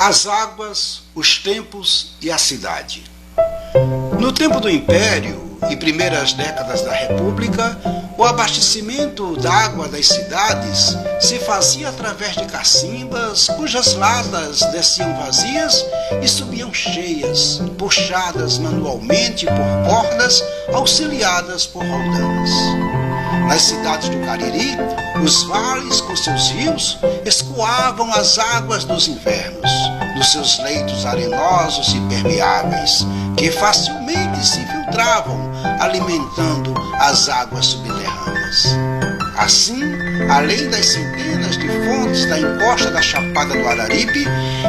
As águas, os tempos e a cidade. No tempo do Império e primeiras décadas da República, o abastecimento da água das cidades se fazia através de cacimbas, cujas latas desciam vazias e subiam cheias, puxadas manualmente por cordas auxiliadas por roldanas. Nas cidades do Cariri, os vales com seus rios escoavam as águas dos invernos, dos seus leitos arenosos e permeáveis, que facilmente se filtravam, alimentando as águas subterrâneas. Assim, além das centenas de fontes da encosta da Chapada do Araripe,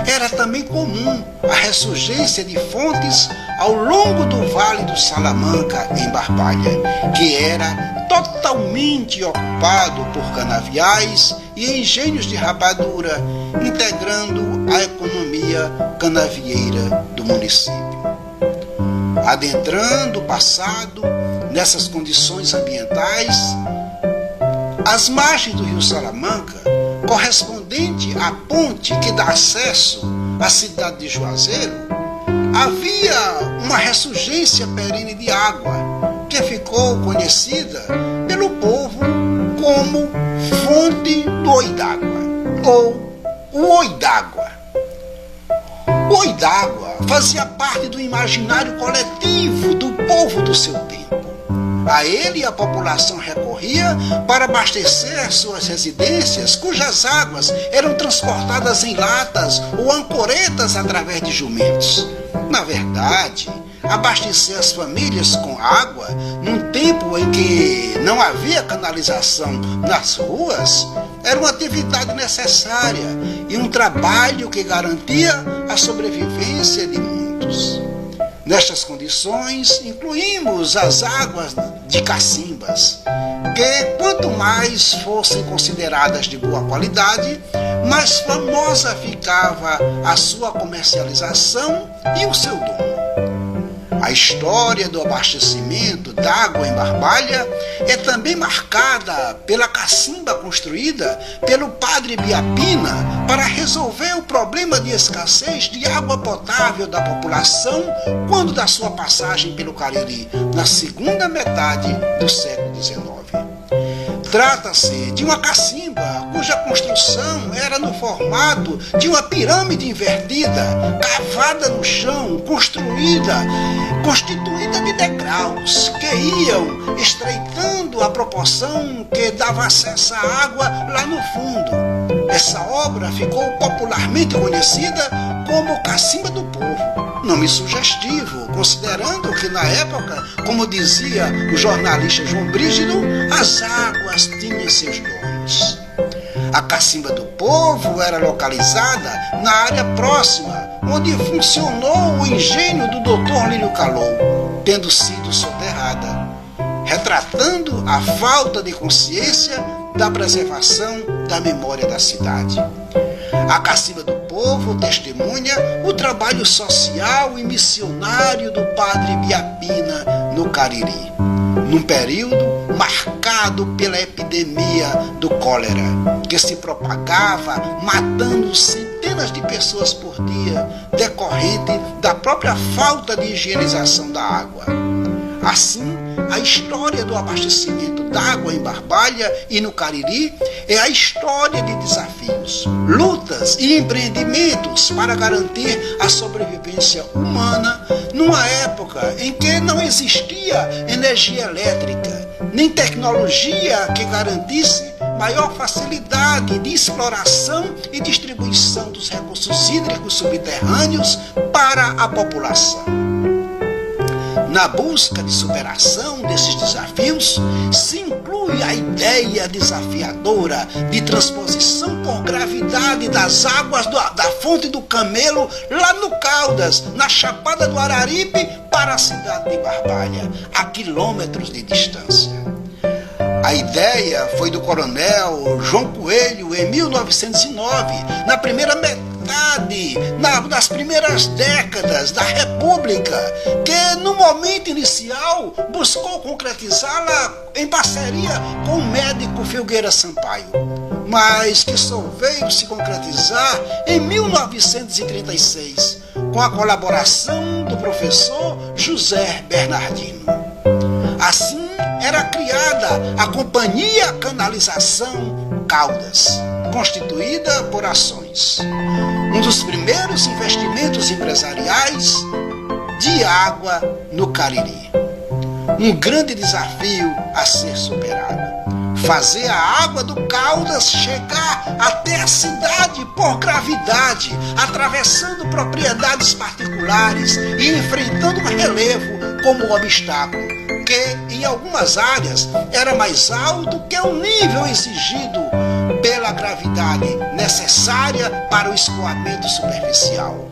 era também comum a ressurgência de fontes ao longo do Vale do Salamanca, em Barbalha, que era totalmente ocupado por canaviais e engenhos de rapadura, integrando a economia canavieira do município. Adentrando o passado nessas condições ambientais, as margens do rio Salamanca, correspondente à ponte que dá acesso à cidade de Juazeiro, havia uma ressurgência perene de água, que ficou conhecida pelo povo como Fonte do Oi d'Água, ou o Oi d'Água. O Oi d'Água fazia parte do imaginário coletivo do povo do seu tempo. A ele a população recorria para abastecer suas residências, cujas águas eram transportadas em latas ou ancoretas através de jumentos. Na verdade, abastecer as famílias com água, num tempo em que não havia canalização nas ruas, era uma atividade necessária e um trabalho que garantia a sobrevivência de muitos. Nestas condições, incluímos as águas de cacimbas, que quanto mais fossem consideradas de boa qualidade, mais famosa ficava a sua comercialização e o seu dono. A história do abastecimento d'água em Barbalha é também marcada pela cacimba construída pelo padre Biapina para resolver o problema de escassez de água potável da população quando da sua passagem pelo Cariri, na segunda metade do século XIX. Trata-se de uma cacimba cuja construção era no formato de uma pirâmide invertida, cavada no chão, constituída de degraus que iam estreitando a proporção que dava acesso à água lá no fundo. Essa obra ficou popularmente conhecida como Cacimba do Povo. Nome sugestivo, considerando que na época, como dizia o jornalista João Brígido, as águas tinham seus donos. A Cacimba do Povo era localizada na área próxima, onde funcionou o engenho do Dr. Lírio Calou, tendo sido soterrada, retratando a falta de consciência da preservação da memória da cidade. A Cacimba do Povo testemunha o trabalho social e missionário do padre Biapina no Cariri, num período marcado pela epidemia do cólera, que se propagava matando centenas de pessoas por dia, decorrente da própria falta de higienização da água. Assim, a história do abastecimento d'água em Barbalha e no Cariri é a história de desafios, lutas e empreendimentos para garantir a sobrevivência humana numa época em que não existia energia elétrica, nem tecnologia que garantisse maior facilidade de exploração e distribuição dos recursos hídricos subterrâneos para a população. Na busca de superação desses desafios, se inclui a ideia desafiadora de transposição por gravidade das águas da Fonte do Camelo, lá no Caldas, na Chapada do Araripe, para a cidade de Barbalha, a quilômetros de distância. A ideia foi do coronel João Coelho em 1909, na primeira metade cidade nas primeiras décadas da República, que no momento inicial buscou concretizá-la em parceria com o médico Filgueira Sampaio, mas que só veio se concretizar em 1936, com a colaboração do professor José Bernardino. Assim era criada a Companhia Canalização Caldas, constituída por ações. Um dos primeiros investimentos empresariais de água no Cariri. Um grande desafio a ser superado. Fazer a água do Caldas chegar até a cidade por gravidade, atravessando propriedades particulares e enfrentando um relevo como obstáculo, que em algumas áreas era mais alto que o nível exigido pela gravidade necessária para o escoamento superficial.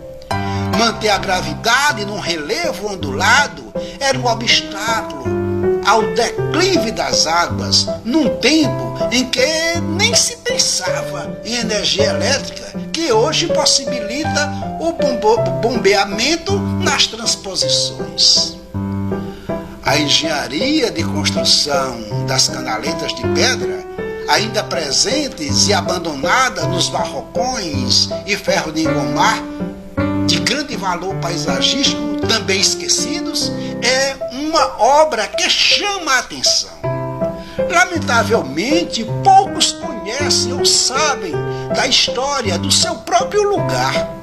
Manter a gravidade num relevo ondulado era um obstáculo ao declive das águas, num tempo em que nem se pensava em energia elétrica, que hoje possibilita o bombeamento nas transposições. A engenharia de construção das canaletas de pedra, ainda presentes e abandonadas nos barrocões e ferro de engomar, de grande valor paisagístico, também esquecidos, é uma obra que chama a atenção. Lamentavelmente, poucos conhecem ou sabem da história do seu próprio lugar.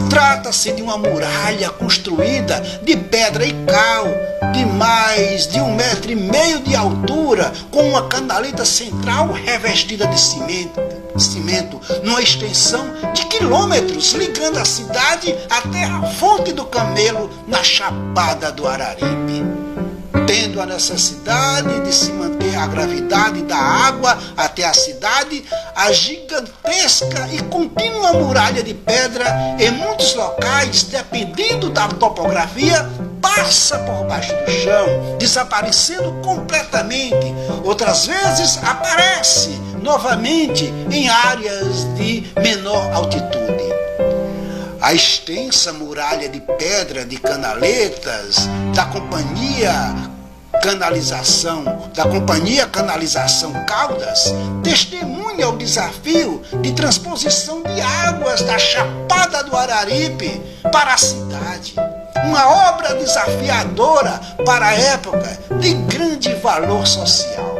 Trata-se de uma muralha construída de pedra e cal, de mais de 1,5 metro de altura, com uma canaleta central revestida de cimento, numa extensão de quilômetros, ligando a cidade até a Fonte do Camelo, na Chapada do Araripe. Tendo a necessidade de se manter a gravidade da água até a cidade, a gigantesca e contínua muralha de pedra, em muitos locais, dependendo da topografia, passa por baixo do chão, desaparecendo completamente. Outras vezes aparece novamente em áreas de menor altitude. A extensa muralha de pedra de canaletas da Companhia Canalização Caldas testemunha o desafio de transposição de águas da Chapada do Araripe para a cidade. Uma obra desafiadora para a época, de grande valor social.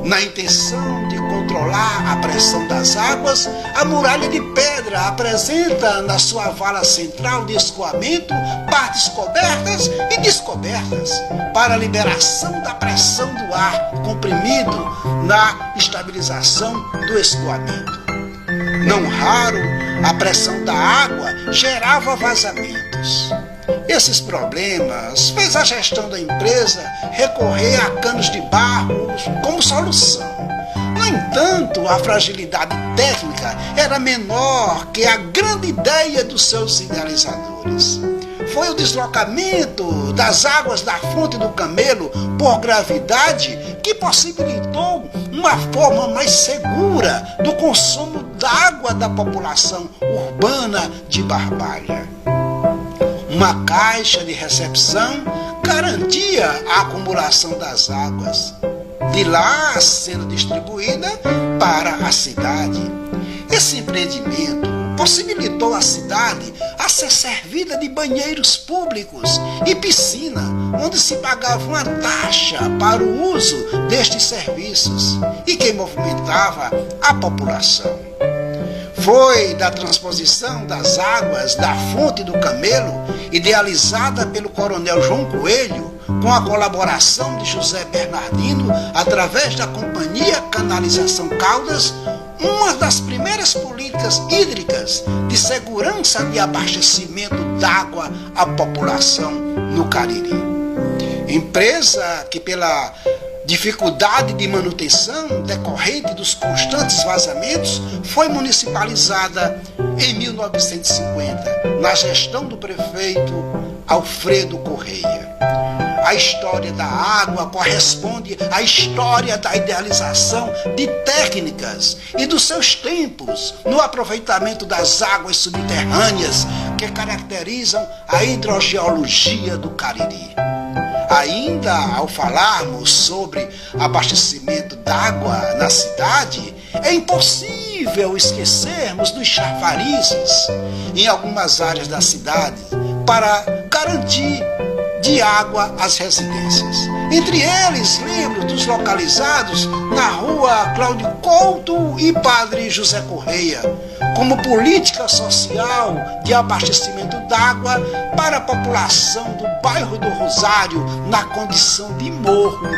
Na intenção de controlar a pressão das águas, a muralha de pedra apresenta na sua vala central de escoamento partes cobertas e descobertas para a liberação da pressão do ar comprimido na estabilização do escoamento. Não raro, a pressão da água gerava vazamentos. Esses problemas fez a gestão da empresa recorrer a canos de barro como solução. No entanto, a fragilidade técnica era menor que a grande ideia dos seus idealizadores. Foi o deslocamento das águas da Fonte do Camelo por gravidade que possibilitou uma forma mais segura do consumo da água da população urbana de Barbalha. Uma caixa de recepção garantia a acumulação das águas, de lá sendo distribuída para a cidade. Esse empreendimento possibilitou à cidade a ser servida de banheiros públicos e piscina, onde se pagava uma taxa para o uso destes serviços e que movimentava a população. Foi da transposição das águas da Fonte do Camelo, idealizada pelo coronel João Coelho, com a colaboração de José Bernardino, através da Companhia Canalização Caldas, uma das primeiras políticas hídricas de segurança de abastecimento d'água à população no Cariri. Empresa que, pela dificuldade de manutenção decorrente dos constantes vazamentos, foi municipalizada em 1950, na gestão do prefeito Alfredo Correia. A história da água corresponde à história da idealização de técnicas e dos seus tempos no aproveitamento das águas subterrâneas que caracterizam a hidrogeologia do Cariri. Ainda ao falarmos sobre abastecimento d'água na cidade, é impossível esquecermos dos chafarizes em algumas áreas da cidade para garantir de água às residências. Entre eles, lembro dos localizados na rua Cláudio Couto e Padre José Correia, como política social de abastecimento d'água para a população do bairro do Rosário, na condição de morro,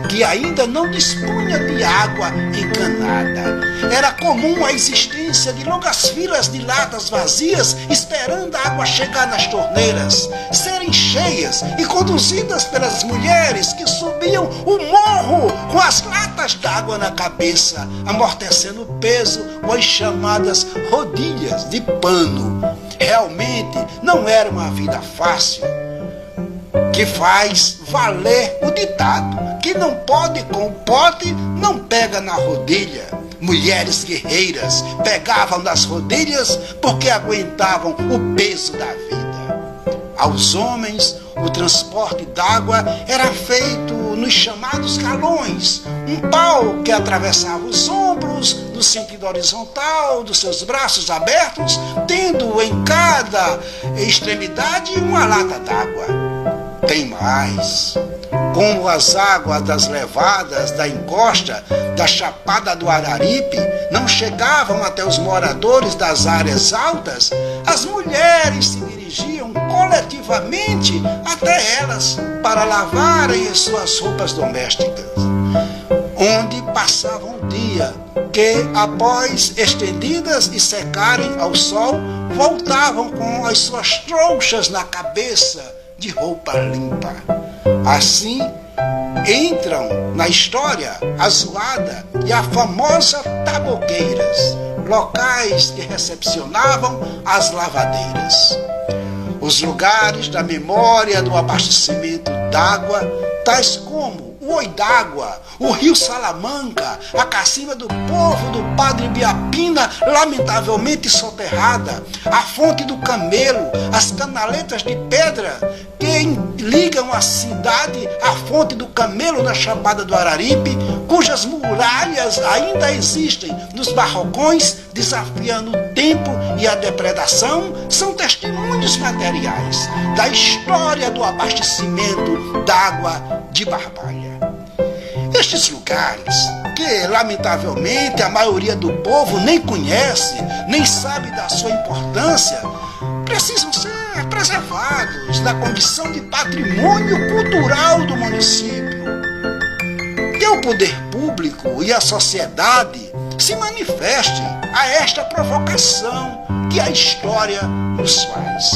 que ainda não dispunha de água encanada. Era comum a existência de longas filas de latas vazias esperando a água chegar nas torneiras, serem cheias e conduzidas pelas mulheres que subiam o morro com as latas d'água na cabeça, amortecendo o peso com as chamadas rodilhas de pano. Realmente não era uma vida fácil, que faz valer o ditado: que não pode com o pote, não pega na rodilha. Mulheres guerreiras pegavam nas rodilhas porque aguentavam o peso da vida. Aos homens, o transporte d'água era feito nos chamados galões, um pau que atravessava os ombros no sentido horizontal dos seus braços abertos, tendo em cada extremidade uma lata d'água. Tem mais. Como as águas das levadas da encosta da Chapada do Araripe não chegavam até os moradores das áreas altas, as mulheres se dirigiam coletivamente até elas para lavarem as suas roupas domésticas, onde passavam o dia, que após estendidas e secarem ao sol, voltavam com as suas trouxas na cabeça de roupa limpa. Assim, entram na história a Zoada e a famosa Taboqueiras, locais que recepcionavam as lavadeiras. Os lugares da memória do abastecimento d'água, tais como o Oi d'Água, o Rio Salamanca, a Cacimba do Povo do Padre Biapina, lamentavelmente soterrada, a Fonte do Camelo, as canaletas de pedra que ligam a cidade à Fonte do Camelo na Chapada do Araripe, cujas muralhas ainda existem nos barrocões, desafiando o tempo e a depredação, são testemunhos materiais da história do abastecimento d'água de Barbalha. Estes lugares, que lamentavelmente a maioria do povo nem conhece, nem sabe da sua importância, precisam ser preservados na condição de patrimônio cultural do município. Que o poder público e a sociedade se manifestem a esta provocação que a história nos faz.